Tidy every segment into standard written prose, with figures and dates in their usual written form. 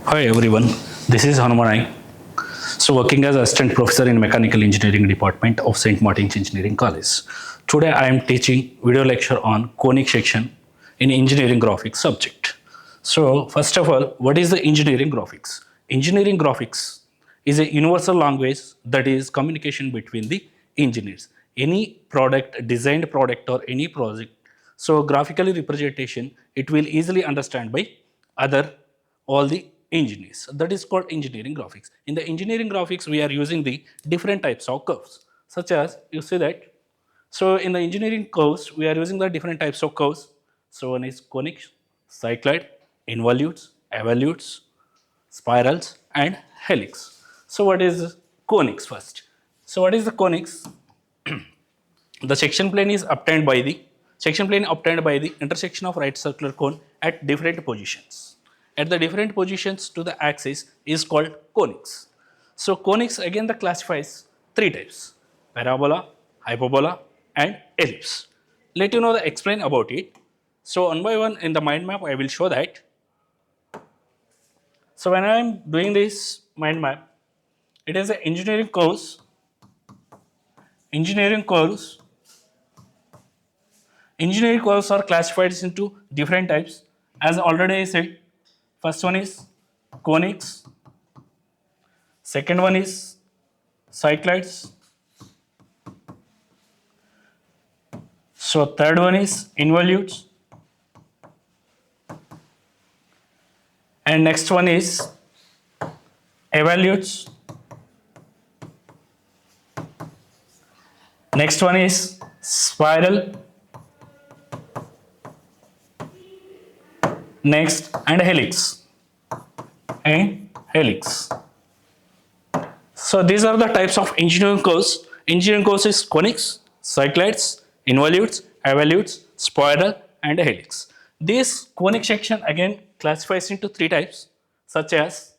Hi everyone, this is Hanumanai. So working as assistant professor in mechanical engineering department of St. Martin's Engineering College. Today I am teaching video lecture on conic section in engineering graphics subject. So first of all, what is the engineering graphics? Engineering graphics is a universal language that is communication between the engineers. Any product, designed product or any project, so graphically representation, it will easily understand by other all the engineers. That is called engineering graphics. In the engineering graphics, we are using the different types of curves, such as you see that. So in the engineering curves, we are using the different types of curves. So one is conic, cycloid, involutes, evolutes, spirals, and helix. So what is conics first? So what is the conics? The section plane obtained by the intersection of right circular cone at different positions. At the different positions to the axis is called conics. So conics again the classifies three types: parabola, hyperbola, and ellipse. Let you know the explain about it. So one by one in the mind map I will show that. So when I am doing this mind map, it is the engineering curves. Engineering curves are classified into different types. As already I said, first one is conics, second one is cycloids, so third one is involutes, and next one is evolutes, next one is spiral, next and helix. So these are the types of engineering curves. Engineering curves is conics, cycloids, involutes, evolutes, spiral, and helix. This conic section again classifies into three types, such as,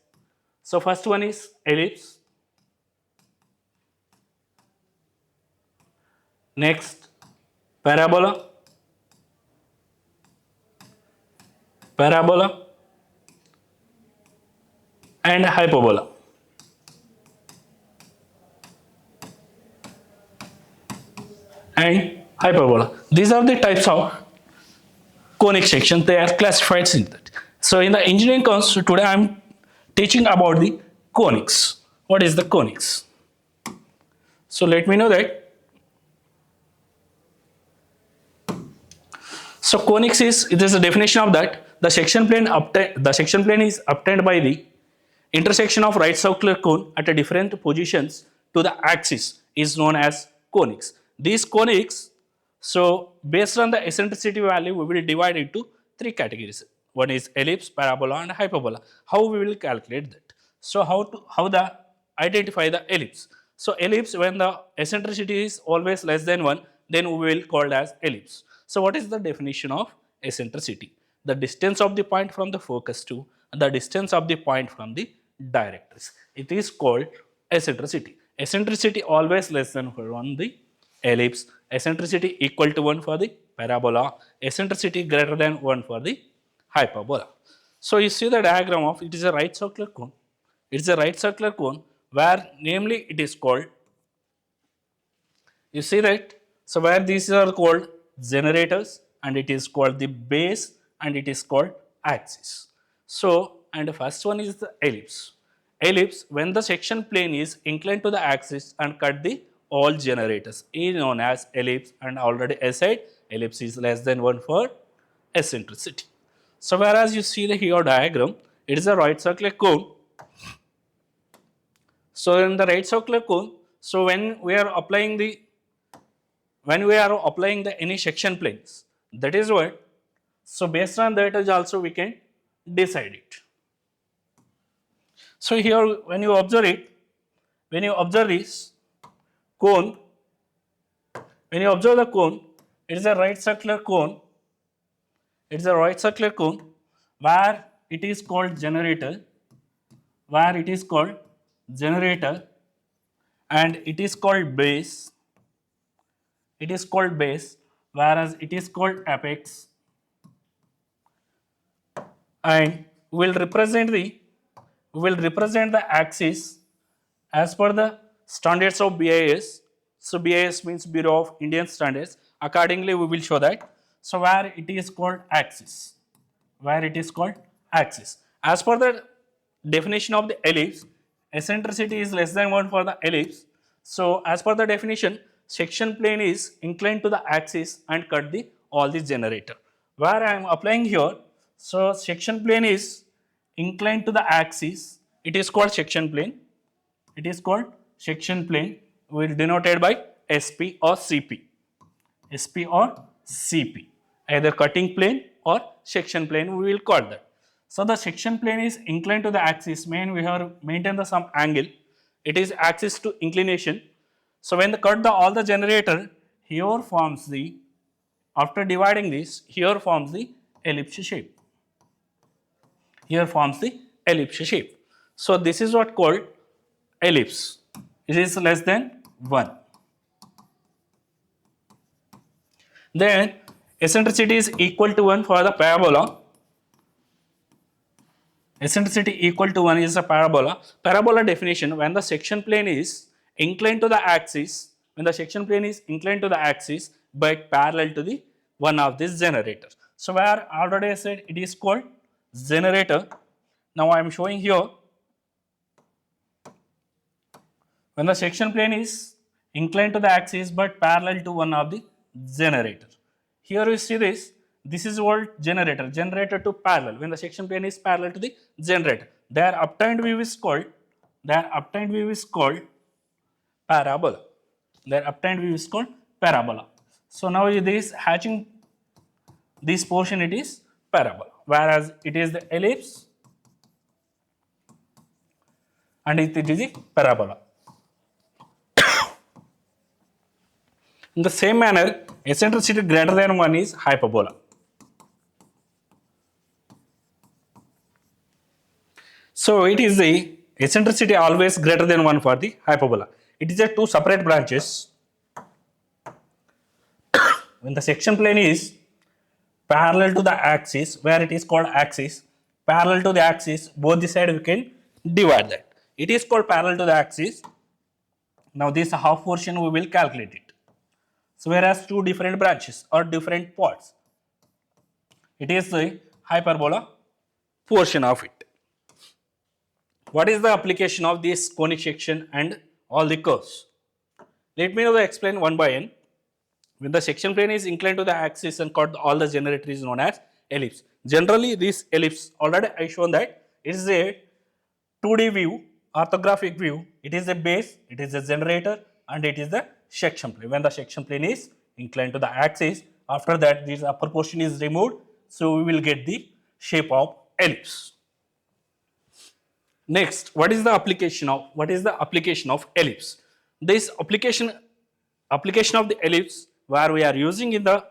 so first one is ellipse, next parabola, and hyperbola. And hyperbola. These are the types of conic sections. They are classified in that. So in the engineering course today I am teaching about the conics. What is the conics? So let me know that. So conics is, it is a definition of that the section plane is obtained by the intersection of right circular cone at a different positions to the axis is known as conics. These conics, so based on the eccentricity value, we will divide into three categories. One is ellipse, parabola, and hyperbola. How we will calculate that? So how the identify the ellipse? So ellipse, when the eccentricity is always less than one, then we will call it as ellipse. So what is the definition of eccentricity? The distance of the point from the focus to the distance of the point from the directrix. It is called eccentricity. Eccentricity always less than 1 on the ellipse, eccentricity equal to 1 for the parabola, eccentricity greater than 1 for the hyperbola. So you see the diagram of, it is a right circular cone. It is a right circular cone where namely it is called, you see that, so where these are called generators and it is called the base and it is called axis. So and the first one is the ellipse. Ellipse, when the section plane is inclined to the axis and cut the all generators is known as ellipse, and already I said ellipse is less than 1 for eccentricity. So whereas you see the here diagram, it is a right circular cone. So in the right circular cone, so when we are applying the any section planes, that is what, so based on that is also we can decide it. So here when you observe this cone, when you observe the cone, it is a right circular cone. It is a right circular cone where it is called generator, and it is called base. It is called base, whereas it is called apex, and will represent the we will represent the axis as per the standards of BIS. So BIS means Bureau of Indian Standards. Accordingly, we will show that. So where it is called axis, where it is called axis. As per the definition of the ellipse, eccentricity is less than 1 for the ellipse. So as per the definition, section plane is inclined to the axis and cut the all the generator. Where I am applying here, so section plane is inclined to the axis. It is called section plane. It is called section plane. We will denote it by SP or CP. SP or CP. Either cutting plane or section plane, we will call that. So the section plane is inclined to the axis. Mean we have maintained the some angle. It is axis to inclination. So when the cut the all the generator, here forms the, after dividing this, here forms the ellipse shape. Here forms the ellipse shape. So this is what called ellipse. It is less than 1. Then eccentricity is equal to 1 for the parabola. Eccentricity equal to 1 is a parabola. Parabola definition, when the section plane is inclined to the axis, when the section plane is inclined to the axis but parallel to the one of this generator. So where already I said it is called generator. Now I am showing here, when the section plane is inclined to the axis but parallel to one of the generator. Here you see this, this is called generator, generator to parallel, when the section plane is parallel to the generator. Their obtained view is called, parabola. Their obtained view is called parabola. So now this hatching, this portion it is parabola, whereas it is the ellipse and it is the parabola. In the same manner, eccentricity greater than 1 is hyperbola. So it is the eccentricity always greater than 1 for the hyperbola. It is a two separate branches. When the section plane is parallel to the axis, where it is called axis, parallel to the axis, both the side we can divide that. It is called parallel to the axis. Now this half portion we will calculate it. So whereas two different branches or different parts, it is the hyperbola portion of it. What is the application of this conic section and all the curves? Let me now explain one by one. When the section plane is inclined to the axis and cut all the generator is known as ellipse. Generally this ellipse, already I shown that it is a 2D view, orthographic view. It is a base, it is a generator and it is the section plane. When the section plane is inclined to the axis, after that this upper portion is removed, so we will get the shape of ellipse. Next, what is the application of ellipse? This application of the ellipse where we are using in the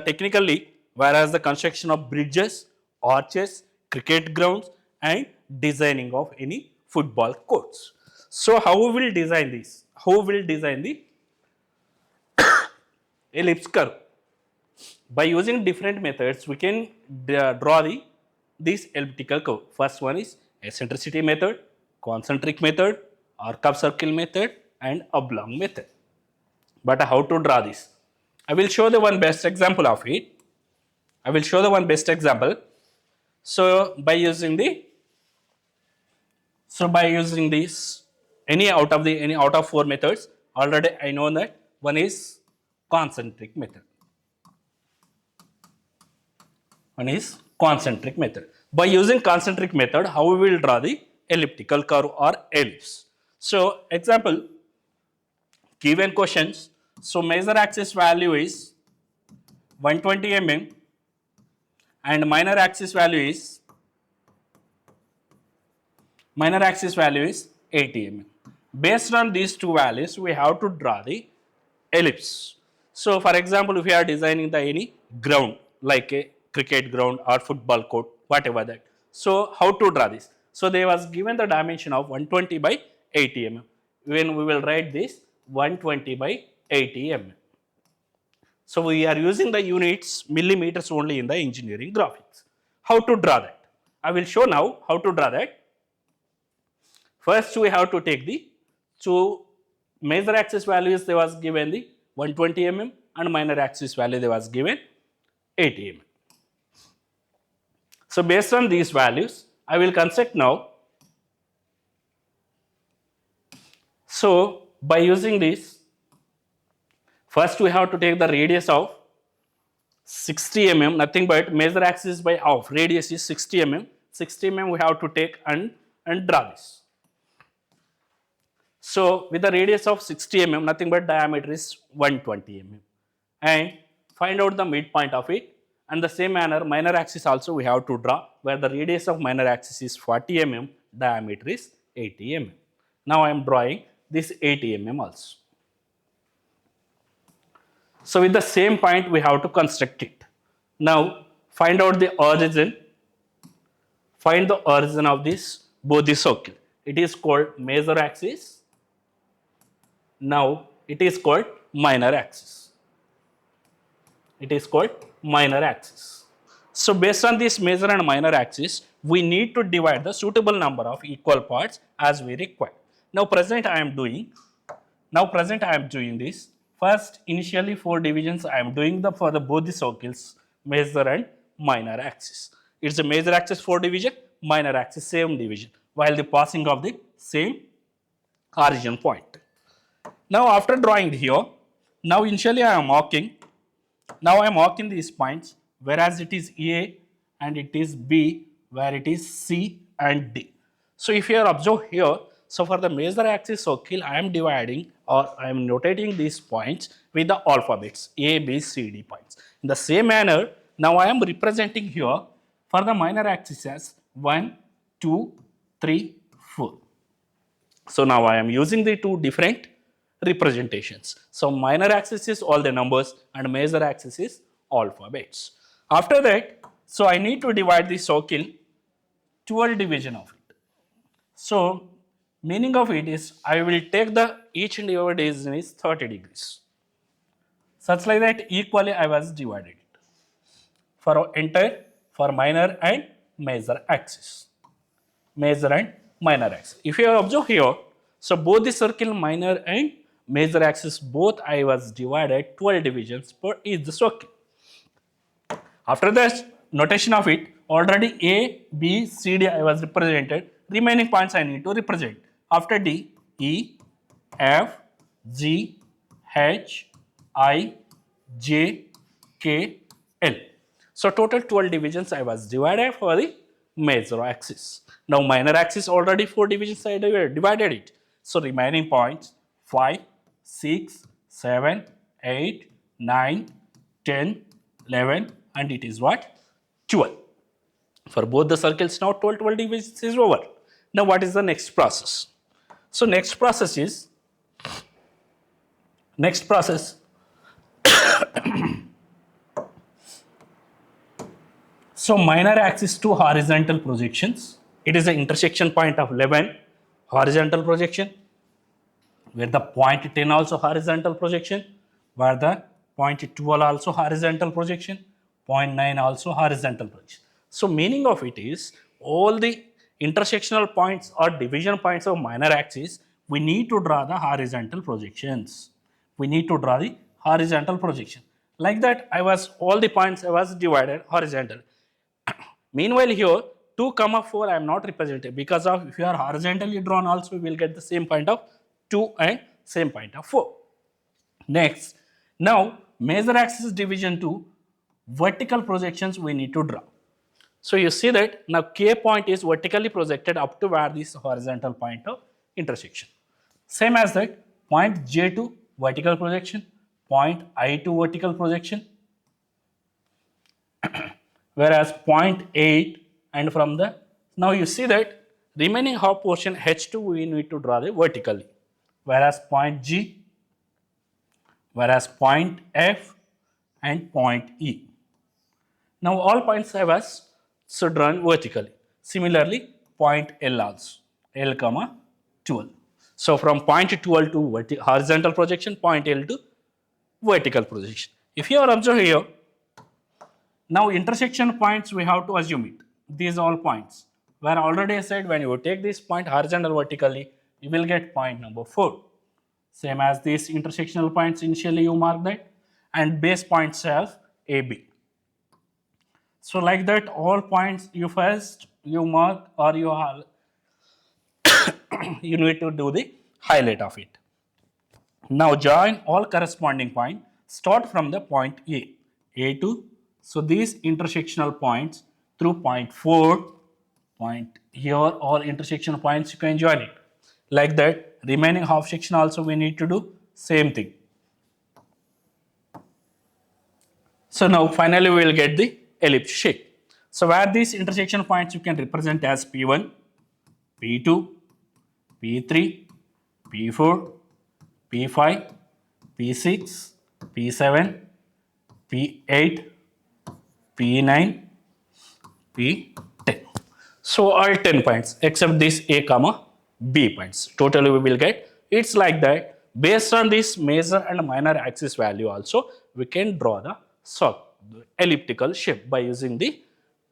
technically, whereas the construction of bridges, arches, cricket grounds and designing of any football courts. So how we will design this? How we will design the ellipse curve? By using different methods, we can draw this elliptical curve. First one is eccentricity method, concentric method, arc of circle method and oblong method. But how to draw this? I will show the one best example of it. So by using this any out of 4 methods, already I know that one is concentric method. By using concentric method, how we will draw the elliptical curve or ellipse? So example, given questions, so major axis value is 120 mm and minor axis value is 80 mm. Based on these two values, we have to draw the ellipse. So for example, if we are designing the any ground like a cricket ground or football court, whatever that. So how to draw this? So they was given the dimension of 120 by 80 mm. When we will write this 120 by 80 mm. So we are using the units millimeters only in the engineering graphics. How to draw that? I will show now how to draw that. First we have to take the, so major axis values they was given the 120 mm and minor axis value they was given 80 mm. So based on these values, I will construct now. So by using this, first we have to take the radius of 60 mm, nothing but major axis by half, radius is 60 mm, 60 mm we have to take and draw this. So with the radius of 60 mm, nothing but diameter is 120 mm, and find out the midpoint of it. And the same manner, minor axis also we have to draw, where the radius of minor axis is 40 mm, diameter is 80 mm. Now I am drawing this 80 mm also. So with the same point we have to construct it. Now find out the origin. Find the origin of this both the circle. It is called major axis. Now it is called minor axis. It is called minor axis. So based on this major and minor axis, we need to divide the suitable number of equal parts as we require. Now present I am doing this. First, initially 4 divisions I am doing for both the circles, major and minor axis. It's a major axis 4 division, minor axis same division, while the passing of the same origin point. Now after drawing here, now initially I am marking. Now I am marking these points, whereas it is A and it is B, where it is C and D. So if you observe here, so for the major axis circle, I am dividing or I am notating these points with the alphabets A, B, C, D points. In the same manner, now I am representing here for the minor axis as 1, 2, 3, 4. So now I am using the two different representations. So minor axis is all the numbers and major axis is alphabets. After that, so I need to divide the circle 12 division of it. So meaning of it is I will take the each and every division is 30 degrees. Such like that equally I was divided it for entire, for minor and major axis. Major and minor axis. If you observe here, so both the circle minor and major axis both I was divided 12 divisions per each circle. After the notation of it, already A, B, C, D I was represented. Remaining points I need to represent. After D, E, F, G, H, I, J, K, L. So total 12 divisions I was divided for the major axis. Now minor axis already 4 divisions I divided it. So remaining points 5, 6, 7, 8, 9, 10, 11 and it is what? 12. For both the circles now 12 divisions is over. Now what is the next process? So next process so minor axis to horizontal projections. It is the intersection point of 11 horizontal projection, where the point 10 also horizontal projection, where the point 12 also horizontal projection, point 9 also horizontal projection. So meaning of it is all the intersectional points or division points of minor axis, we need to draw the horizontal projections. We need to draw the horizontal projection. Like that, all the points I was divided horizontal. Meanwhile here, 2, 4 I am not represented because of if you are horizontally drawn also we will get the same point of 2 and same point of 4. Next, now major axis division to vertical projections we need to draw. So you see that now K point is vertically projected up to where this horizontal point of intersection. Same as that, point J to vertical projection, point I to vertical projection, whereas point 8 and from the, now you see that remaining half portion H2 we need to draw the vertically, whereas point G, whereas point F and point E. Now all points I was so drawn vertically. Similarly, point L also, L, 12. So from point 12 to horizontal projection, point L to vertical projection. If you are observe here, now intersection points we have to assume it. These all points, where already I said when you take this point horizontal vertically, you will get point number 4. Same as these intersectional points, initially you mark that, and base points have AB. So like that, all points you first you mark or you need to do the highlight of it. Now join all corresponding point. Start from the point A to, so these intersectional points through point 4, point here, all intersection points you can join it. Like that, remaining half section also we need to do same thing. So now finally we will get the ellipse shape. So where these intersection points you can represent as P1, P2, P3, P4, P5, P6, P7, P8, P9, P10. So all 10 points except this A comma B points. Totally we will get. It's like that. Based on this major and minor axis value also, we can draw the elliptical shape by using the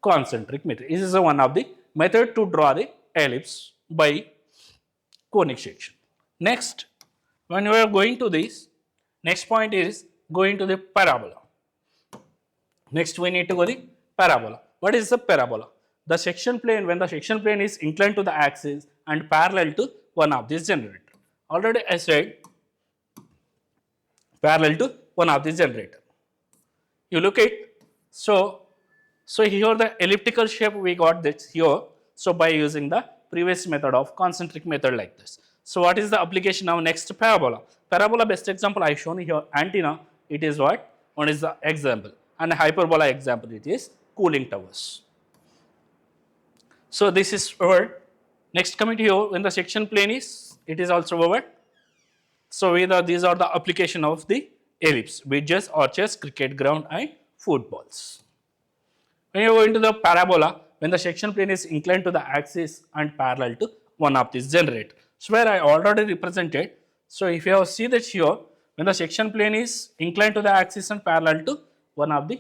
concentric method. This is one of the method to draw the ellipse by conic section. Next, when we are going to this, next point is going to the parabola. Next we need to go the parabola. What is the parabola? The section plane, when the section plane is inclined to the axis and parallel to one of these generator. Already I said parallel to one of these generator. You look at, so here the elliptical shape we got this here. So by using the previous method of concentric method like this. So what is the application now? Next, parabola. Parabola best example I shown here antenna. It is what? One is the example, and hyperbola example it is cooling towers. So this is over. Next coming here, when the section plane is, it is also over. So these are the application of the ellipse, bridges, arches, cricket ground and footballs. When you go into the parabola, when the section plane is inclined to the axis and parallel to one of these generator. So where I already represented. So if you have see that here, when the section plane is inclined to the axis and parallel to one of the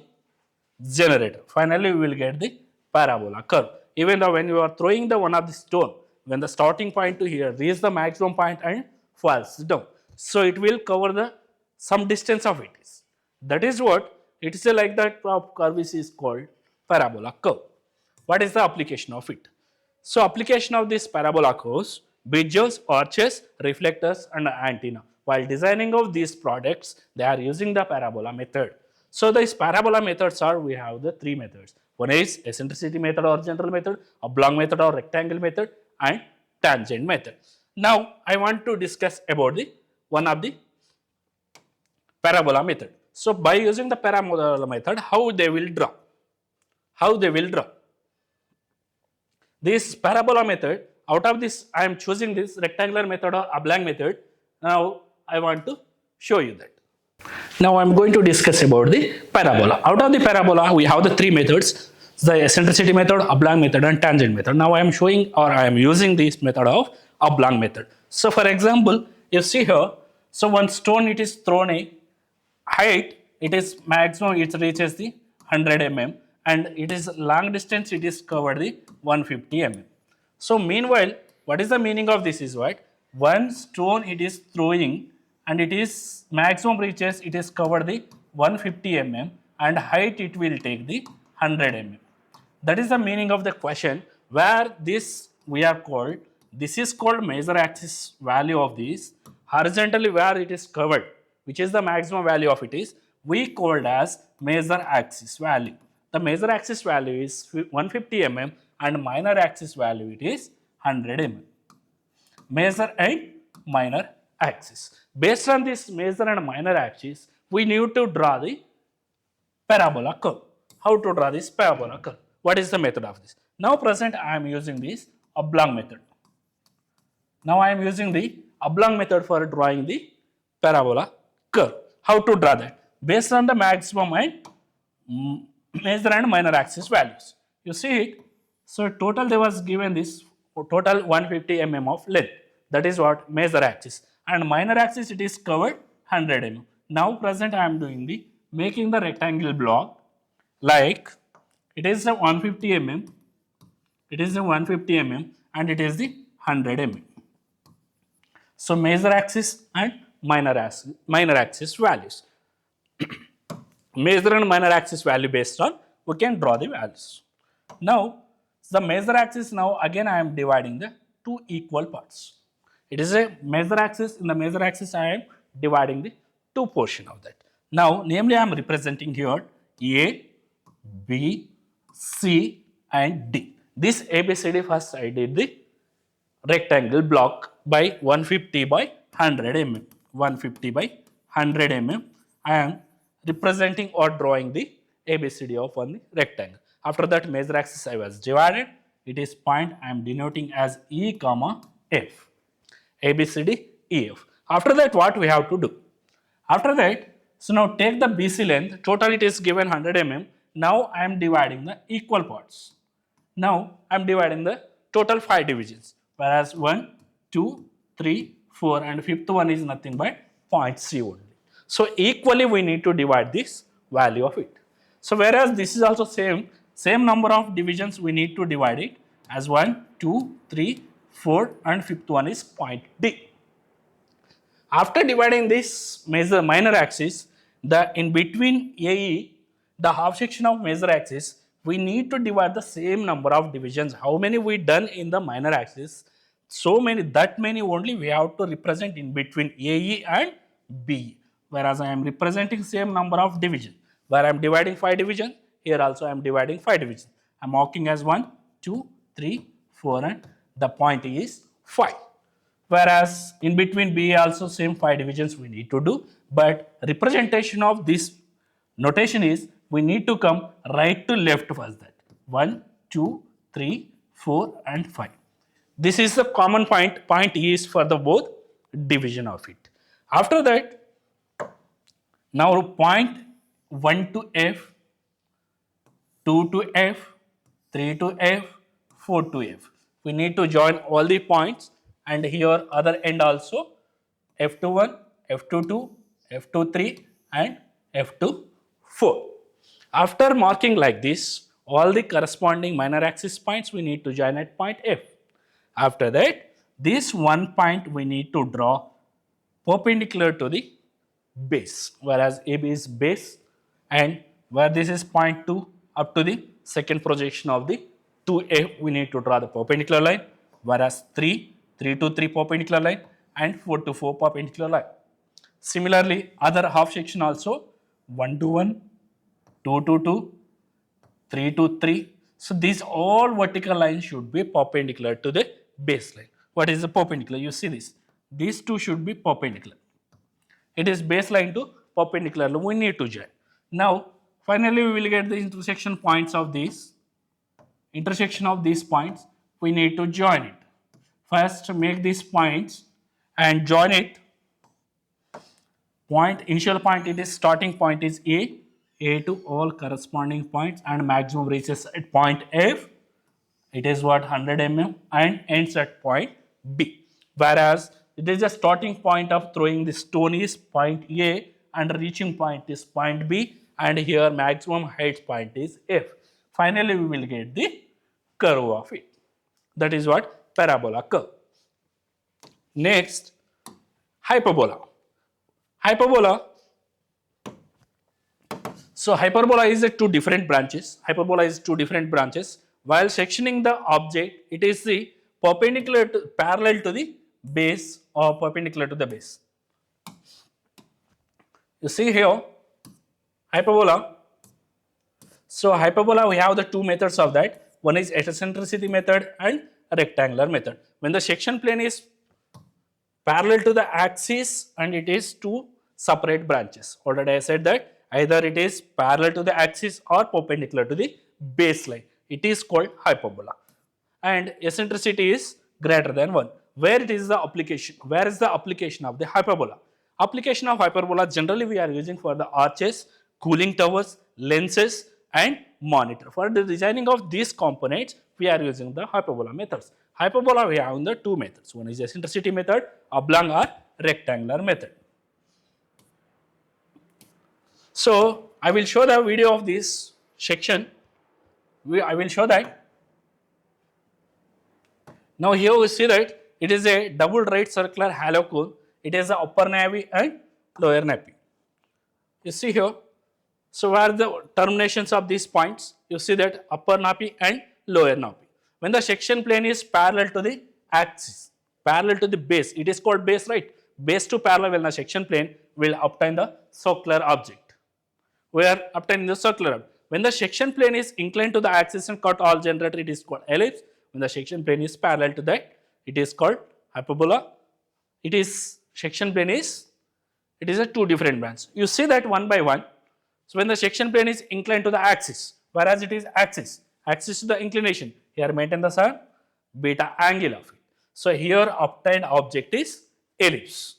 generator, finally we will get the parabola curve. Even though when you are throwing the one of the stone, when the starting point to here reach the maximum point and falls down, so it will cover the some distance of it. That is what it is like that of curve is called parabola curve. What is the application of it? So application of this parabola curves, bridges, arches, reflectors and antenna. While designing of these products, they are using the parabola method. So these parabola methods are, we have the 3 methods. One is eccentricity method or general method, oblong method or rectangle method, and tangent method. Now I want to discuss about the one of the parabola method. So by using the parabola method, how they will draw? How they will draw? This parabola method, out of this I am choosing this rectangular method or oblong method. Now I want to show you that. Now I am going to discuss about the parabola. Out of the parabola, we have the 3 methods: the eccentricity method, oblong method, and tangent method. Now I am showing, or I am using this method of oblong method. So for example, you see here, so one stone it is thrown a height, it is maximum, it reaches the 100 mm, and it is long distance, it is covered the 150 mm. So meanwhile, what is the meaning of this is what? One stone it is throwing and it is maximum reaches, it is covered the 150 mm and height it will take the 100 mm. That is the meaning of the question, where this we are called, this is called major axis value of this, horizontally where it is covered, which is the maximum value of it is, we called as major axis value. The major axis value is 150 mm and minor axis value it is 100 mm. Major and minor axis. Based on this major and minor axis, we need to draw the parabola curve. How to draw this parabola curve? What is the method of this? Now present I am using this oblong method. Now I am using the oblong method for drawing the parabola curve. How to draw that? Based on the maximum and major and minor axis values. You see it. So total there was given this total 150 mm of length. That is what major axis. And minor axis it is covered 100 mm. Now present I am doing the making the rectangle block like it is a 150 mm. it is the 150 mm, and it is the 100 mm. So major axis and minor axis values. Major and minor axis value based on, we can draw the values. Now, the major axis, now again I am dividing the two equal parts. It is a major axis. In the major axis I am dividing the two portion of that. Now, namely I am representing here A, B, C and D. This ABCD, first I did the rectangle block by 150 by 100 mm. 150 by 100 mm. I am representing or drawing the ABCD of one rectangle. After that, major axis I was divided. It is point I am denoting as E comma F. ABCD EF. After that, what we have to do? After that, so now take the BC length. Total it is given 100 mm. Now I am dividing the equal parts. Now I am dividing the total 5 divisions, whereas 1, 2, 3, 4 and fifth one is nothing but point C only. So equally we need to divide this value of it. So whereas this is also same number of divisions we need to divide it as 1, 2, 3, 4 and fifth one is point D. After dividing this minor axis, the in between AE, the half section of major axis, we need to divide the same number of divisions. How many we done in the minor axis? So many, that many only we have to represent in between AE and BE. Whereas I am representing same number of division. Where I am dividing 5 division, here also I am dividing 5 division. I am marking as 1, 2, 3, 4 and the point is 5. Whereas in between B also same 5 divisions we need to do, but representation of this notation is we need to come right to left first, that 1, 2, 3, 4 and 5. This is the common point E is for the both division of it. After that, now point 1 to F, 2 to F, 3 to F, 4 to F. We need to join all the points, and here other end also F21, F22, F23 and F24. After marking like this, all the corresponding minor axis points we need to join at point F. After that, this one point we need to draw perpendicular to the base, whereas AB is base, and where this is point 2 up to the second projection of the 2F, we need to draw the perpendicular line, whereas 3 to 3 perpendicular line and 4 to 4 perpendicular line. Similarly, other half section also 1 to 1, 2 to 2, 3 to 3. So these all vertical lines should be perpendicular to the baseline. What is the perpendicular? You see this. These two should be perpendicular. It is baseline to perpendicular. We need to join. Now, finally, we will get the intersection points of these. Intersection of these points, we need to join it. First, make these points and join it. Point, initial point, it is starting point is A to all corresponding points, and maximum reaches at point F. It is what 100 mm and ends at point B. Whereas it is the starting point of throwing the stone is point A and reaching point is point B, and here maximum height point is F. Finally, we will get the curve of it. That is what parabola curve. Next, hyperbola. Hyperbola. So hyperbola is two different branches. Hyperbola is two different branches. While sectioning the object, it is the perpendicular to, parallel to the base or perpendicular to the base. You see here, hyperbola. So hyperbola, we have the two methods of that. One is eccentricity method and rectangular method. When the section plane is parallel to the axis and it is two separate branches. Already I said that either it is parallel to the axis or perpendicular to the baseline. It is called hyperbola. And eccentricity is greater than 1. Where it is the application? Where is the application of the hyperbola? Application of hyperbola generally we are using for the arches, cooling towers, lenses and monitor. For the designing of these components, we are using the hyperbola methods. Hyperbola we have the two methods. One is eccentricity method, oblong or rectangular method. So I will show the video of this section. I will show that Now here we see that it is a double right circular halo cone. It is the upper nappy and lower nappy. You see here, so where the terminations of these points, you see that upper nappy and lower nappy. When the section plane is parallel to the axis, parallel to the base, it is called base, right? Base to parallel when the section plane will obtain the circular object. We are obtaining the circular object. When the section plane is inclined to the axis and cut all generator, it is called ellipse. When the section plane is parallel to that, it is called hyperbola. It is section plane is, it is a two different branches. You see that one by one. So when the section plane is inclined to the axis, whereas it is axis to the inclination, here maintain the sun beta angle of it. So here obtained object is ellipse.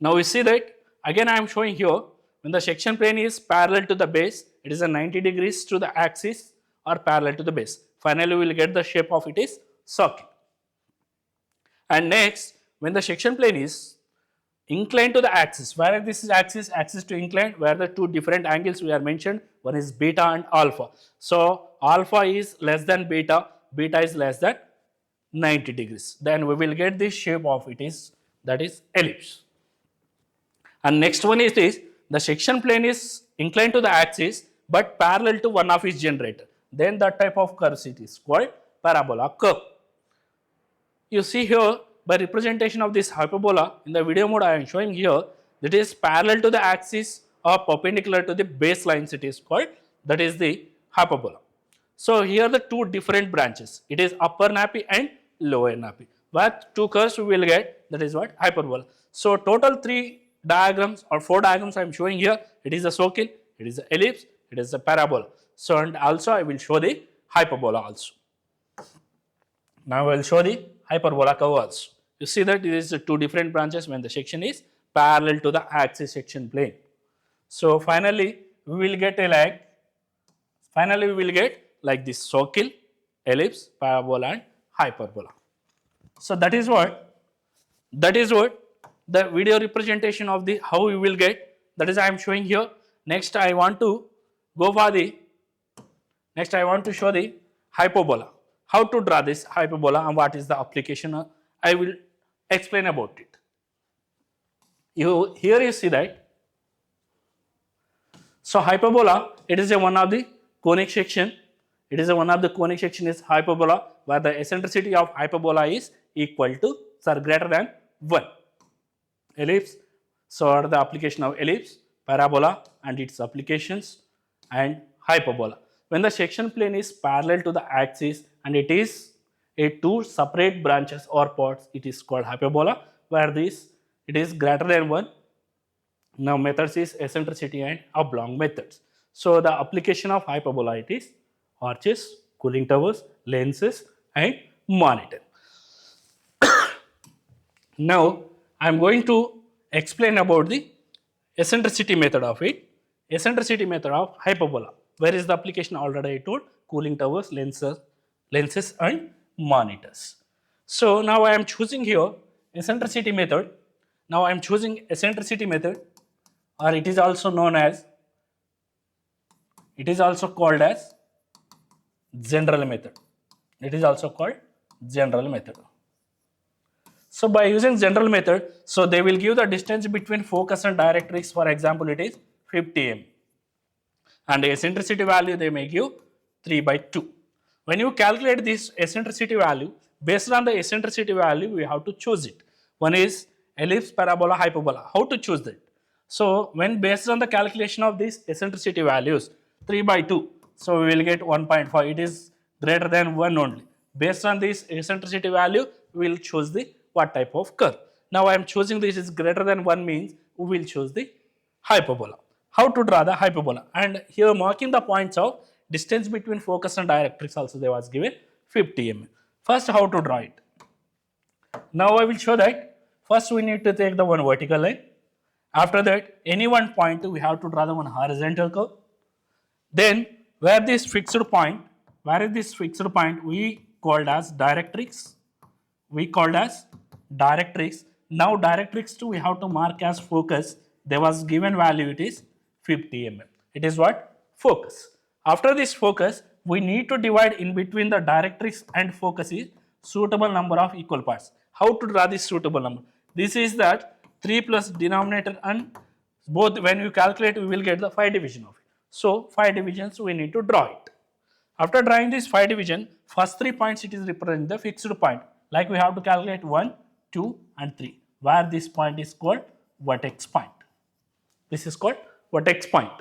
Now we see that again I am showing here when the section plane is parallel to the base, it is a 90 degrees to the axis or parallel to the base. Finally, we will get the shape of it is circle. And next, when the section plane is inclined to the axis, where this is axis to inclined, where the two different angles we are mentioned, one is beta and alpha. So alpha is less than beta, beta is less than 90 degrees. Then we will get this shape of it is, that is ellipse. And next one is this, the section plane is inclined to the axis but parallel to one of its generator. Then that type of curve it is called parabola curve. You see here by representation of this hyperbola in the video mode I am showing here, that is parallel to the axis or perpendicular to the baselines it is called, that is the hyperbola. So here the two different branches, it is upper nappy and lower nappy. What two curves we will get, that is what hyperbola. So total three diagrams or four diagrams I am showing here, it is a circle, it is an ellipse, it is a parabola. So and also I will show the hyperbola also. Now I will show the hyperbola curve also. You see that it is two different branches when the section is parallel to the axis section plane. So finally we will get like this circle, ellipse, parabola and hyperbola. So that is what the video representation of the how we will get, that is I am showing here. Next I want to show the hyperbola. How to draw this hyperbola and what is the application, I will explain about it. Here you see that. So hyperbola, it is one of the conic section. It is one of the conic section is hyperbola, where the eccentricity of hyperbola is equal to greater than 1. Ellipse, so the application of ellipse, parabola and its applications, and hyperbola. When the section plane is parallel to the axis and it is a two separate branches or parts, it is called hyperbola, where this it is greater than 1. Now methods is eccentricity and oblong methods. So the application of hyperbola it is arches, cooling towers, lenses and monitor. Now I am going to explain about the eccentricity method of it. Eccentricity method of hyperbola. Where is the application? Already I told, cooling towers, lenses and monitors. So now I am choosing here eccentricity method. Now I am choosing eccentricity method, or it is also known as, it is also called as general method. It is also called general method. So by using general method, so they will give the distance between focus and directrix. For example, it is 50 m. And the eccentricity value they may give 3/2. When you calculate this eccentricity value, based on the eccentricity value, we have to choose it. One is ellipse, parabola, hyperbola. How to choose that? So when based on the calculation of these eccentricity values, 3/2, so we will get 1.5. It is greater than 1 only. Based on this eccentricity value, we will choose the what type of curve. Now I am choosing this is greater than 1 means we will choose the hyperbola. How to draw the hyperbola? And here marking the points of distance between focus and directrix also they was given 50 mm. First how to draw it? Now I will show that first we need to take the one vertical line. After that any one point we have to draw the one horizontal curve. Then where this fixed point we called as directrix. Now directrix 2 we have to mark as focus. There was given value it is 50 mm. It is what? Focus. After this focus we need to divide in between the directrix and focus is suitable number of equal parts. How to draw this suitable number? This is that 3 plus denominator and both when you calculate we will get the 5 division of it. So 5 divisions we need to draw it. After drawing this 5 division, first 3 points it is representing the fixed point. Like we have to calculate 1, 2 and 3 where this point is called vertex point. This is called vertex point.